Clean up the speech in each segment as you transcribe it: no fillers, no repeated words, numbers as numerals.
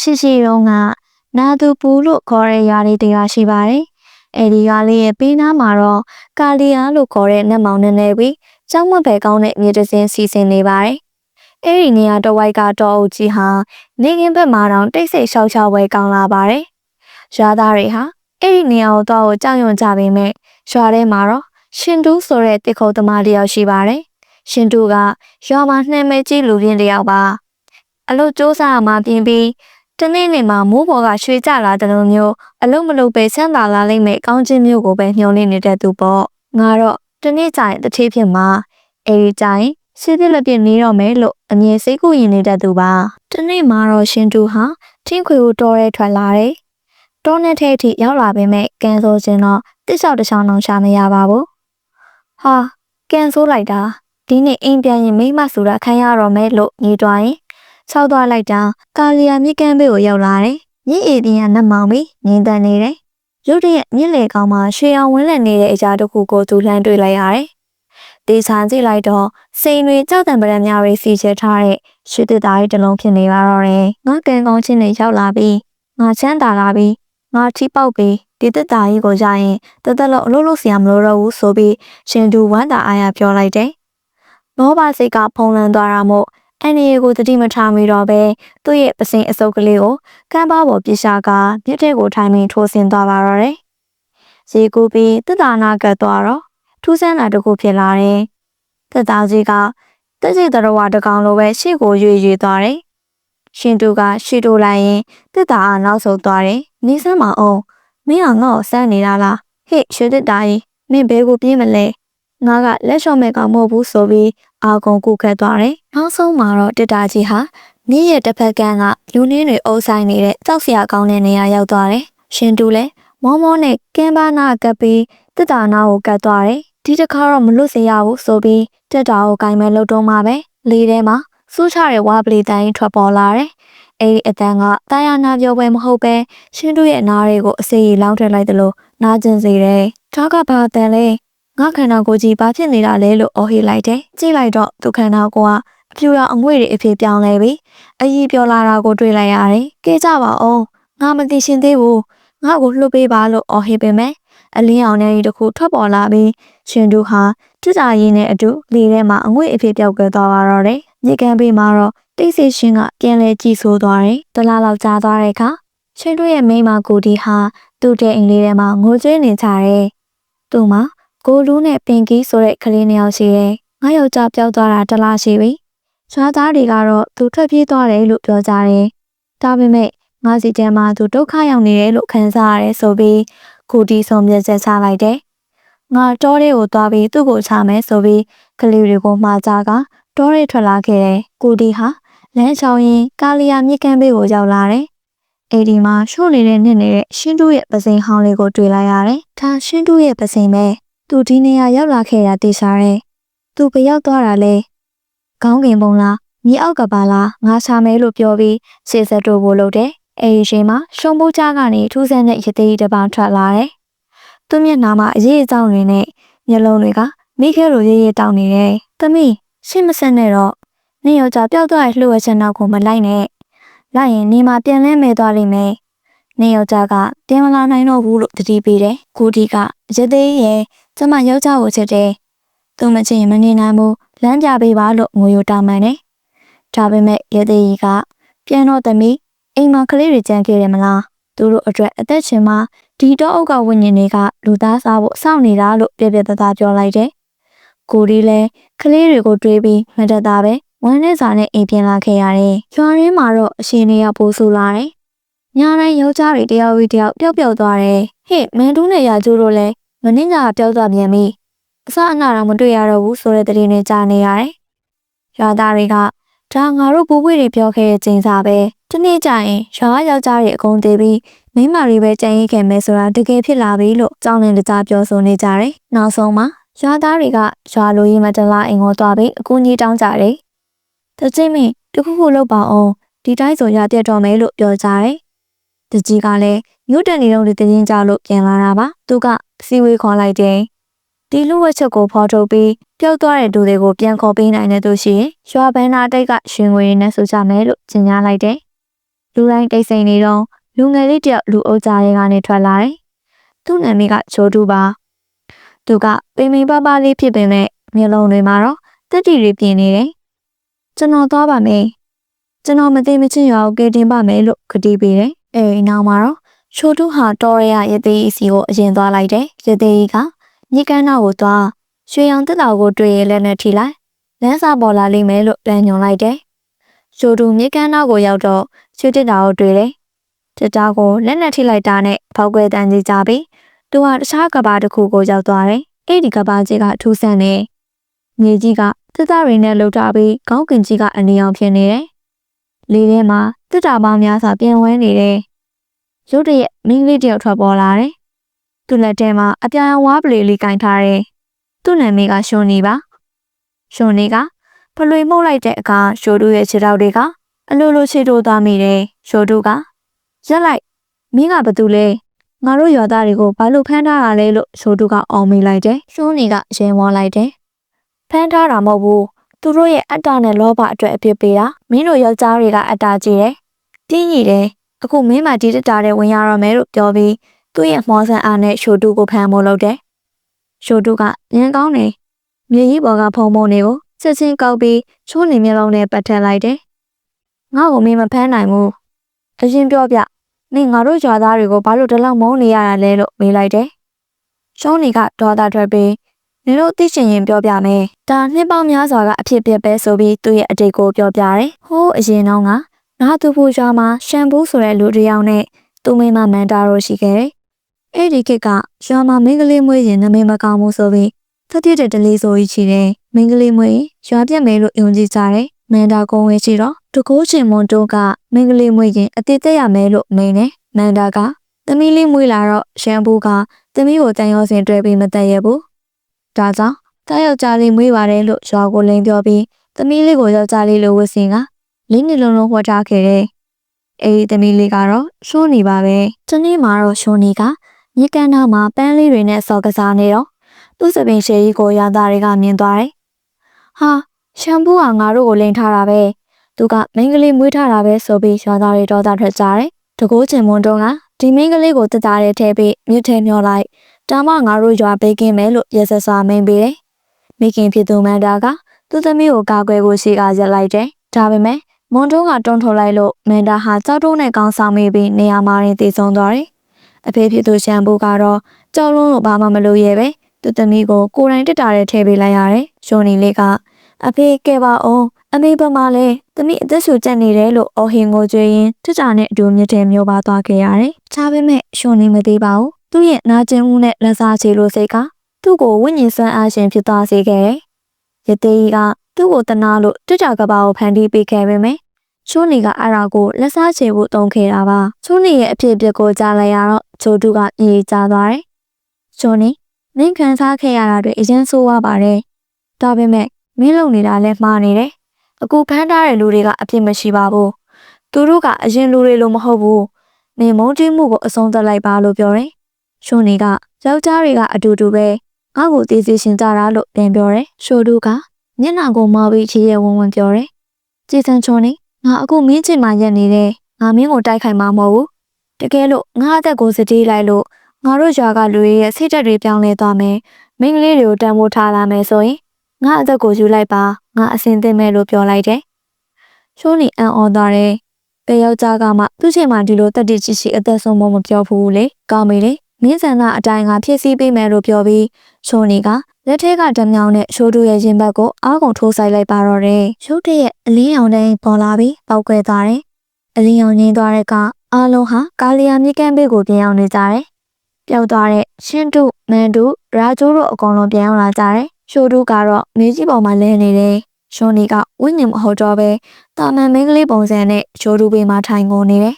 ရှိတုန်းကနာသူပူလို့ခေါ်တဲ့ရွာလေးတရွာရှိပါတယ်။အဲဒီရွာလေးရဲ့ဘေးနားမှာတော့ကာလီယာလို့ခေါ်တဲ့နတ်မောင်နဲ့ပြီးကျောင်းမဘဲကောင်းတဲ့မြေတစင်းစီစဉ်နေပါတယ်။အဲဒီနေရာတစ်ဝိုက်ကတောအုပ်ကြီးဟာနေကင်းဘက်မှာတော့တိတ်ဆိတ်ရှောက်ရှောက်ဝဲကောင်းလာပါတယ်။ရွာသားတွေဟာအဲဒီနေရာကိုတော့ကြောက်ရွံ့ကြပေမဲ့ရွာထဲမှာတော့ရှင်တူးဆိုတဲ့တစ်ခုံသမားတယောက်ရှိပါတယ်။ရှင်တူးကရွာမှာနှဲမဲကြီးလူပြင်းတယောက်ပါ။အလုပ်စူးစမ်းမှပြင်ပြီးတနေ့နေ့မှာမိုးပေါ်ကရွှေကြလာတဲ့လိုမျိုးအလုံးမလုံးပဲဆန်းသာလာလိမ့်မယ်ကောင်းခြင်းမျိုးကိုပဲမျှော်လင့်နေတဲ့သူပေါ့ငါတော့တနေ့ကျရင်တစ်ထည်ဖြစ်မှာအဲဒီကျရင်စီးသစ်လက်ပြနေတော့မယ်လို့အမြင်စိတ်ကူးရင်နေတဲ့သူပါတနေ့မှာတော့ရှင်တူဟာထင်းခွေကိုတော်ရဲထွက်လာတယ်တောနဲ့ထဲအထိရောက်လာပေမဲ့ကန်ဆိုခြင်းတော့တစ်လျှောက်တစ်ချောင်းအောင်ရှာမရပါဘူးဟာကန်ဆိုလိုက်တာဒီနေ့အိမ်ပြန်ရင်မိမဆိုတာခံရတော့မယ်လို့ညီတွားရင်ဆောက်သွားလိုက်တာကာလီယာမြစ်ကမ်းဘေးကိုရောက်လာတယ်။မြစ်အေးတင်ကနတ်မောင်ပြီးငင်းတန်နေတယ်။ရုတ်တရက်မြစ်လေကောင်မှာရွှေအောင်ဝင်းလက်နေတဲ့အရာတစ်ခုကိုသူလှမ်းတွေ့လိုက်ရတယ်။တေချာကြည့်လိုက်တော့စိန်တွေကြောက်တံပရံများတွေစီချထားတဲ့ရွှေတစ်သားကြီးတစ်လုံးဖြစ်နေပါတော့တယ်။ငါကန်ကောင်းချင်းတွေရောက်လာပြီးငါချမ်းသာလာပြီးငါထိပေါက်ပြီးဒီတစ်သားကြီးကိုရရင်တသက်လုံးအလုပ်လုပ်စရာမလိုတော့ဘူးဆိုပြီးရှင်သူဝမ်းသာအားရပြောလိုက်တယ်။လောဘစိတ်ကဖုံးလွှမ်းသွားတာမို့အန်ရီကိုတတိမထားမိတော့ပဲသူ့ရဲ့ပစိန်အစုပ်ကလေးကိုကမ်းပါပေါ်ပြစ်ရှာကမြစ်ထဲကိုထိုင်ပြီးထိုးဆင်းသွားပါတော့တယ်။ရေကူပြီးတက်တာနာကတ်သွားတော့ထူးဆန်းတာတစ်ခုဖြစ်လာတယ်။တက်တာကြီးကတက်စီတရဝတကောင်လိုပဲရှေ့ကိုရွေသွားတယ်။ရှင်တူကရှေ့တိုးလိုက်ရင်တက်တာအားနောက်ဆုတ်သွားတယ်။နေစမ်းမအောင်မင်းကငါ့ကိုစမ်းနေတာလားဟေ့ရွှေတက်တာကြီးမင်းဘဲကိုပြေးမလဲငါကလက်လျှော့မဲ့ကောင်မဟုတ်ဘူးဆိုပြီးအာကုံကုခတ်သွားတယ်။နောက်ဆုံးမှာတော့တစ်တာကြီးဟာမြစ်ရဲ့တစ်ဖက်ကန်းကလူနှင်းတွေအုပ်ဆိုင်နေတဲ့တောက်စရာကောင်းတဲ့နေရာရောက်သွားတယ်။ရှင်တူလည်းမောမောနဲ့ကင်းပါနာကပ်ပြီးတစ်တာနာကိုကတ်သွားတယ်။ဒီတစ်ခါတော့မလွတ်စေရဘူးဆိုပြီးတက်တာကိုကင်မဲ့လှုပ်တော့မှပဲလေထဲမှာစူးချတဲ့ဝါပလီတိုင်းထွက်ပေါ်လာတယ်။အဲဒီအတန်းကတာယာနာပြောပွဲမဟုတ်ပဲရှင်တူရဲ့နားတွေကိုအစေးကြီးလောင်းထည့်လိုက်တယ်လို့နားကျင်စေတယ်။ဒါကဘာတန်လဲငါခန္ဓာကိုယ်ကြီးဘာဖြစ်နေတာလဲလို့အော်ဟစ်လိုက်တယ်။ကြည့်လိုက်တော့သူခန္ဓာကိုယ်ကအဖြူရောင်အငွေ့တွေအဖြစ်ပြောင်းလဲပြီးအကြီးပြောလာတာကိုတွေ့လိုက်ရတယ်။ကဲကြပါအောင်ငါမသိရှင်သေးဘူးငါ့ကိုလှုပ်ပေးပါလို့အော်ဟစ်ပေမဲ့အလင်းအောင်တဲ့တခုထွက်ပေါ်လာပြီးရှင်တူဟာတစ်တာရင်းနဲ့အတူလေထဲမှာအငွေ့အဖြစ်ပြောက်ကွယ်သွားပါတော့တယ်။မြေကမ်းဘေးမှာတော့တိတ်ဆိတ်ရှင်ကပြန်လဲကြည့်ဆိုးသွားတယ်။တလားလောက်ကြာသွားတဲ့အခါရှင်တူရဲ့မိန်းမကိုဒီဟာသူ့တဲ့အိမ်လေးထဲမှာငိုကြွေးနေကြတယ်။သူ့မှာကိုလူးနဲ့ပင်ကီဆိုတဲ့ကလေးနှစ်ယောက်ရှိတယ်။ငါယောက်ျားပျောက်သွားတာတစ်လရှိပြီ။ရွာသားတွေကတော့သူထွက်ပြေးသွားတယ်လို့ပြောကြတယ်။ဒါပေမဲ့ငါစီတဲမှာသူဒုက္ခရောက်နေတယ်လို့ခံစားရတယ်ဆိုပြီးကိုတီဆုံးဖြတ်ချက်ချလိုက်တယ်။ငါတောထဲကိုသွားပြီးသူ့ကိုချမယ်ဆိုပြီးကလေးတွေကိုမှားကြကတောထဲထွက်လာခဲ့တယ်။ကိုတီဟာလမ်းချောင်းရင်ကာလီယာမြစ်ကမ်းဘေးကိုရောက်လာတယ်။အဲဒီမှာရှို့နေတဲ့နှစ်နေတဲ့ရှင်တူရဲ့ပစိန်ဟောင်းလေးကိုတွေ့လိုက်ရတယ်။ဒါရှင်တူရဲ့ပစိန်ပဲ။သူဒီနေရာရောက်လာခဲ့တာသိစားတယ်။သူဘရောက်သွားတာလဲ။ခေါင်းကင်ပုံလားမြေအောက်ကပါလားငါရှာမယ်လို့ပြောပြီးရှေ့ဆက်တို့ဖို့လုပ်တယ်။အဲဒီအချိန်မှာရှုံပိုးကြားကနေထူးဆန်းတဲ့ရသေးတစ်ပောင်ထွက်လာတယ်။သူ့မျက်နှာမှာအရေးအကြောင်းတွေနဲ့မျက်လုံးတွေကမိခဲလိုရေးရေးတောင်းနေတယ်။သမီးရှင်းမဆက်နဲ့တော့နေယောက်ျားပျောက်သွားတဲ့လှုပ်ဝက်ချက်နောက်ကိုမလိုက်နဲ့။လိုက်ရင်နေမှာပြန်လဲမဲသွားလိမ့်မယ်။နေယောက်ျားကပြန်မလာနိုင်တော့ဘူးလို့တတိပေးတယ်။ကိုဒီကရသေးရဲ့ကျမယောက်ျားကိုချစ်တယ်။သူမချင်မနေနိုင်ဘူးလမ်းပြပေးပါလို့ငိုရိုတောင်းပန်တယ်။ဒါပေမဲ့ရသေးကြီးကပြန်တော့သမီးအိမ်မှာကလေးတွေကြံခဲ့တယ်မလား။သူတို့အတွက်အသက်ရှင်မှာဒီတော့အုပ်ကဝိညာဉ်တွေကလူသားစားဖို့စောင့်နေတာလို့ပြပြသားသားပြောလိုက်တယ်။ကိုဒီလည်းကလေးတွေကိုတွေးပြီးမတတ်တာပဲဝမ်းနဲ့စာနဲ့အိမ်ပြန်လာခဲ့ရတယ်။ရွာရင်းမှာတော့အရှင်တွေကပိုးဆူလာတယ်။ညတိုင်းယောက်ျားတွေတယောက်ပြီးတယောက်ပျောက်ပျောက်သွားတယ်။ဟေ့မန်တူးနဲ့ရာကျိုးတို့လည်းမင်းကပျောက်သွားပြန်ပြီအစအနတော့မတွေ့ရတော့ဘူးဆိုတဲ့သတင်းတွေကြားနေရတယ်။ရွာသားတွေကဒါငါတို့ပူပွေတွေပြောခဲ့တဲ့ချိန်စာပဲတနေ့ကျရင်ရွာယောက်ျားတွေအကုန်သေးပြီးမိန်းမတွေပဲကြံရိတ်ခဲ့မယ်ဆိုတာတကယ်ဖြစ်လာပြီလို့ကြောင်းလင်းတကြားပြောဆိုနေကြတယ်။နောက်ဆုံးမှာရွာသားတွေကရွာလိုကြီးမတလားအိမ်ကိုသွားပြီးအကူကြီးတောင်းကြတယ်။တကြိမ်မင်းတခုခုလုပ်ပါအောင်ဒီတိုင်းဆိုရပြတ်တော့မယ်လို့ပြောကြတယ်။တကြီးကလည်းညှို့တက်နေတော့တဲ့တင်းကြလို့ပြန်လာတာပါ။သူကစီဝေးခေါ်လိုက်တယ်။ဒီလူဝက်ချက်ကိုဖော်ထုတ်ပြီးပျောက်သွားတဲ့သူတွေကိုပြန်ခေါ်ပေးနိုင်တဲ့သူရှိရင်ရွာဘန်းနာတိတ်ကရွှေငွေနဲ့ဆိုကြမယ်လို့ကြေညာလိုက်တယ်။ လူတိုင်းတိတ်ဆိတ်နေတော့လူငယ်လေးတယောက်လူအုပ်ကြားတွေကနေထွက်လာတယ်။သူ့နာမည်ကချိုးတူပါ။သူကပင်ပင်ပပလေးဖြစ်ပေမဲ့မျက်လုံးတွေမှာတော့တက်တီတွေပြင်နေတယ်။ကျွန်တော်သွားပါမယ်။ကျွန်တော်မသိမချင်းရွာကိုကယ်တင်ပါမယ်လို့ကတိပေးတယ်။အဲဒီနောက်မှာတော့ချိုးတူဟာတော်ရရသေးစီကိုအရင်သွားလိုက်တယ်။ရသေးကမြေကမ်းနားကိုသွားရွှေရောင်တက်တော်ကိုတွေ့ရလက်နဲ့ထိလိုက်လမ်းစာပေါ်လာလိမ့်မယ်လို့တန်းညွန်လိုက်တယ်။ချိုးတူမြေကမ်းနားကိုရောက်တော့ရွှေတက်တော်ကိုတွေ့တယ်။တက်တော်ကိုလက်နဲ့ထိလိုက်တာနဲ့ဖောက်ကွဲတန်းကြီးကြပြီးသူဟာတခြားကဘာတစ်ခုကိုရောက်သွားတယ်။အဲ့ဒီကဘာကြီးကထူးဆန်းနေမြေကြီးကတက်တော်ရင်းနဲ့လှုပ်ထားပြီးခေါင်းကင်ကြီးကအနီအောင်ဖြစ်နေတယ်။လေထဲမှာတက်တော်ပေါင်းများစွာပြင်ဝဲနေတယ်။ရုတ်တရက်မင်းလေးတယောက်ထွက်ပေါ်လာတယ်။သူ့လက်ထဲမှာအပြာရောင်ဝါးပလေလေးကင်ထားတယ်။သူ့နာမည်ကရှွန်နီပါ။ရှွန်နီကဖလွေမှုတ်လိုက်တဲ့အခါရှိုးတူရဲ့ခြေထောက်တွေကအလိုလိုခြေတိုးသွားမိတယ်။ရှိုးတူကရက်လိုက်မင်းကဘာတူလဲငါတို့ရွာသားတွေကိုဘာလို့ဖမ်းထားတာလဲလို့ရှိုးတူကအော်မိလိုက်တယ်။ရှွန်နီကရင်ဝါလိုက်တယ်။ဖမ်းထားတာမဟုတ်ဘူး။သူတို့ရဲ့အတ္တနဲ့လောဘအတွက်အပြစ်ပေးတာမင်းတို့ယောက်ျားတွေကအတ္တကြီးတယ်။တင်းကြီးတယ်။အခုမင်းမဒီတက်တာတဲ့ဝင်ရရမယ်လို့ပြောပြီးသူ့ရဲ့မောဆန်အားနဲ့ရှိုးတူကိုဖမ်းဖို့လုပ်တယ်။ရှိုးတူကငင်းကောင်းတယ်။မြေကြီးပေါ်ကဖုံဖုံတွေကိုချက်ချင်းကောက်ပြီးချိုးနေမျက်လုံးနဲ့ပတ်ထက်လိုက်တယ်။ငါ့ကိုမင်းမဖမ်းနိုင်ဘူး။အရင်ပြောပြ။နင်ငါတို့ရွာသားတွေကိုဘာလို့ဒီလောက်မုန်းနေရတာလဲလို့မေးလိုက်တယ်။ရှုံးနေကဒေါသထွက်ပြီးနင်တို့သိချင်ရင်ပြောပြမယ်။ဒါနှစ်ပေါင်းများစွာကအဖြစ်ပြက်ပဲဆိုပြီးသူ့ရဲ့အတိတ်ကိုပြောပြတယ်။ဟိုးအရင်တော့ကနာသူဖို့ရွာမှာရှမ်ပူးဆိုတဲ့လူတစ်ယောက်နဲ့သူ့မိမမန်တာတို့ရှိခဲ့တယ်။အဲ့ဒီခေတ်ကရွာမှာမင်းကလေးမွေးရင်နမည်မကောင်းဘူးဆိုပြီးသတိတဲ့တလေးဆိုကြီးချီတယ်။မင်းကလေးမွေးရွာပြက်မယ်လို့ယုံကြည်ကြတယ်။မန်တာကုန်းဝဲချီတော့တကိုးချင်မွန်တိုးကမင်းကလေးမွေးရင်အသေးသက်ရမယ်လို့မင်းနဲ့မန်တာကသမီးလေးမွေးလာတော့ရှမ်ပူးကသမီးကိုတန်ရောစင်တွဲပြီးမတက်ရဘူး။ဒါကြောင့်တယောက်ျားလေးမွေးပါတယ်လို့ရွာကိုလိန်ပြောပြီးသမီးလေးကိုယောက်ျားလေးလိုဝတ်ဆင်ကလေးနှစ်လုံးလုံးဝှက်ထားခဲ့တယ်။အဲဒီသမီးလေးကတော့ရှုံးနေပါပဲ။ဒီနေ့မှာတော့ရှုံးနေကမြေကမ်းနားမှာပန်းလေးတွေနဲ့စော်ကစားနေတော့သူ့စပင်ရှယ်ကြီးကိုရသားတွေကမြင်သွားတယ်။ဟာရှမ်ပူးကငါတို့ကိုလိန်ထားတာပဲ။သူကမိန်းကလေးမွေးထားတာပဲဆိုပြီးရွာသားတွေဒေါသထွက်ကြတယ်။တကိုးချင်မွန်တုံးကဒီမိန်းကလေးကိုတက်တာတဲ့ထဲပြီးမြစ်ထဲမျောလိုက်။ဒါမှငါတို့ရွာပေးကင်းမယ်လို့ရက်ဆက်စွာမိန်ပေးတယ်။မိခင်ဖြစ်သူမန်တာကသူ့သမီးကိုကာကွယ်ဖို့ရှိကရက်လိုက်တယ်။ဒါပေမဲ့မွန်တုံးကတွန်းထုတ်လိုက်လို့မန်တာဟာကြောက်တုံးနဲ့ကောင်းဆောင်မိပြီးနေရာမှာရင်းတည်ဆုံသွားတယ်။အဖေဖြစ်သူရှမ်ပူးကတော့ကြောက်လုံးလို့ဘာမှမလုပ်ရဲပဲသူ့သမီးကိုကိုယ်တိုင်တက်တာတဲ့ထဲပေးလိုက်ရတယ်။ရှုံနီလေးကအဖေကဲပါအောင်အမေဘမလဲသမီးအသက်ရှူကျက်နေတယ်လို့အော်ဟင်ကိုကြွေးရင်တက်တာနဲ့အတူမြစ်ထဲမျိုးပါသွားခဲ့ရတယ်။ချားပေမဲ့ရှုံနီမသေးပါဘူး။သူ့ရဲ့နာကျင်မှုနဲ့လက်စားချေလို့စိတ်ကသူ့ကိုဝိညာဉ်ဆွမ်းအားရှင်ဖြစ်သွားစေခဲ့တယ်။ရသေးကြီးကသူ့ကိုတနာလို့တက်တာကဘာကိုဖန်တီးပေးခဲ့ပေမဲ့ချိုးနီကအဲ့ဒါကိုလက်စားချေဖို့တုံးခဲ့တာပါ။ချိုးနီရဲ့အဖြစ်အပျက်ကိုကြားလိုက်ရတော့ချိုးတူကပြေးကြသွားတယ်။ချိုးနီမင်းခံစားခဲ့ရတာတွေအရင်ဆိုးဝါးပါတယ်။ဒါပေမဲ့မင်းလုံနေတာလည်းမှားနေတယ်။အခုဖမ်းထားတဲ့လူတွေကအပြစ်မရှိပါဘူး။သူတို့ကအရင်လူတွေလိုမဟုတ်ဘူး။နေမုန်းတီးမှုကိုအဆုံးသတ်လိုက်ပါလို့ပြောတယ်။ရှုံနီကယောက်ျားတွေကအတူတူပဲငါ့ကိုသိသိရှင်ကြတာလို့ပြန်ပြောတယ်။ရှိုးတူကမျက်နှာကိုမောင်းပြီးချီရဲဝန်းဝန်းပြောတယ်။ကြည်စံချုံနေငါအခုမင်းချင်မှရက်နေတယ်။ငါမင်းကိုတိုက်ခိုက်မှာမဟုတ်ဘူး။တကယ်လို့ငါအသက်ကိုစတေးလိုက်လို့ငါတို့ရွာကလူတွေရဲ့စိတ်ဓာတ်တွေပြောင်းလဲသွားမယ်။မိန်းကလေးတွေကိုတန်ဖိုးထားလာမယ်ဆိုရင်ငါအသက်ကိုယူလိုက်ပါငါအစင်သင့်မဲ့လို့ပြောလိုက်တယ်။ရှိုးနေအံ့ဩသွားတယ်။ဘယ်ယောက်ျားကမှသူ့ချင်မှဒီလိုတက်တည်ချစ်ရှိအသက်ဆုံးမပြောဘူးလေ။ကောင်းပြီလေ။မင်းဆန္ဒအတိုင်းငါဖြည့်ဆည်းပေးမယ်လို့ပြောပြီးရှိုးနေကလက်ထဲကဓမြောင်နဲ့ရှိုးတူရဲ့ရင်ဘတ်ကိုအားကုန်ထိုးဆိုင်လိုက်ပါတော့တယ်။ရုတ်တရက်အလင်းရောင်တိုင်းပေါ်လာပြီးပေါက်ကွဲသွားတယ်။အလင်းရောင်ငင်းသွားတဲ့ကအားလုံးဟာကာလီယာမြေကမ်းဘေးကိုပြန်ရောက်နေကြတယ်။ပျောက်သွားတဲ့ရှင်းတုမန်တုရာကျိုးတို့အကုန်လုံးပြန်ရောက်လာကြတယ်။ရှိုးတူကတော့မြေကြီးပေါ်မှာလဲနေတယ်။ရှုံနီကဝိညာဉ်မဟုတ်တော့ပဲတာမန်မင်းကလေးပုံစံနဲ့ရှိုးတူဘေးမှာထိုင်ကုန်နေတယ်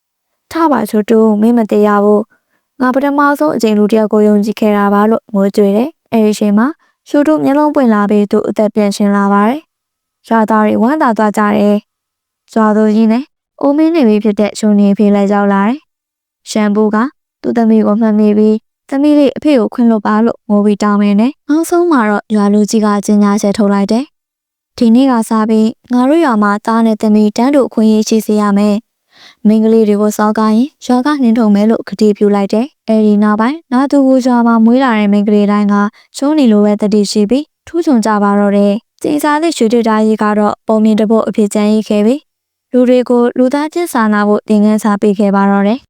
။ထားပါရှိုးတူမင်းမတရားဘူး။ငါပထမဆုံးအချိန်လူတယောက်ကိုယုံကြည်ခဲ့တာပါလို့ငိုကြွေတယ်။အဲဒီအချိန်မှာရှိုးတူမျက်လုံးပွင့်လာပြီးသူအသက်ပြန်ရှင်လာပါတယ်။ရွာသားတွေဝမ်းသာသွားကြတယ်။ရွာသူကြီးနဲ့အိုမင်းနေပြီဖြစ်တဲ့ရှုံနီဖေးလိုက်ရောက်လာတယ်။ရှမ်ပူကသူ့သမီးကိုမှတ်မိပြီးသမီးလေးအဖေကိုခွင့်လွှတ်ပါလို့ငိုပြီးတောင်းနေတယ်။နောက်ဆုံးမှာတော့ရွာလူကြီးကကျင်းညာချက်ထုတ်လိုက်တယ်။ဒီနေ့ကစပြီးငါတို့ရွာမှာသားနဲ့သမီးတန်းတို့အခွင့်အရေးရှိစေရမယ်။ မိန်းကလေးတွေကိုစောက်ကိုင်းရွာကနှင်းထုံမဲလို့ကတိပြုလိုက်တယ်။အဲဒီနောက်ပိုင်းနာသူဘူးရွာမှာမွေးလာတဲ့မိန်းကလေးတိုင်းကချိုးနေလိုပဲတတိရှိပြီးထူးချွန်ကြပါတော့တယ်။ကျင်းစားသည့်ရွှေတွေ့တာကြီးကတော့ပုံမြင်တပုတ်အဖြစ်ကျန်ရစ်ခဲ့ပြီးလူတွေကိုလူသားချင်းစာနာဖို့သင်ခန်းစာပေးခဲ့ပါတော့တယ်။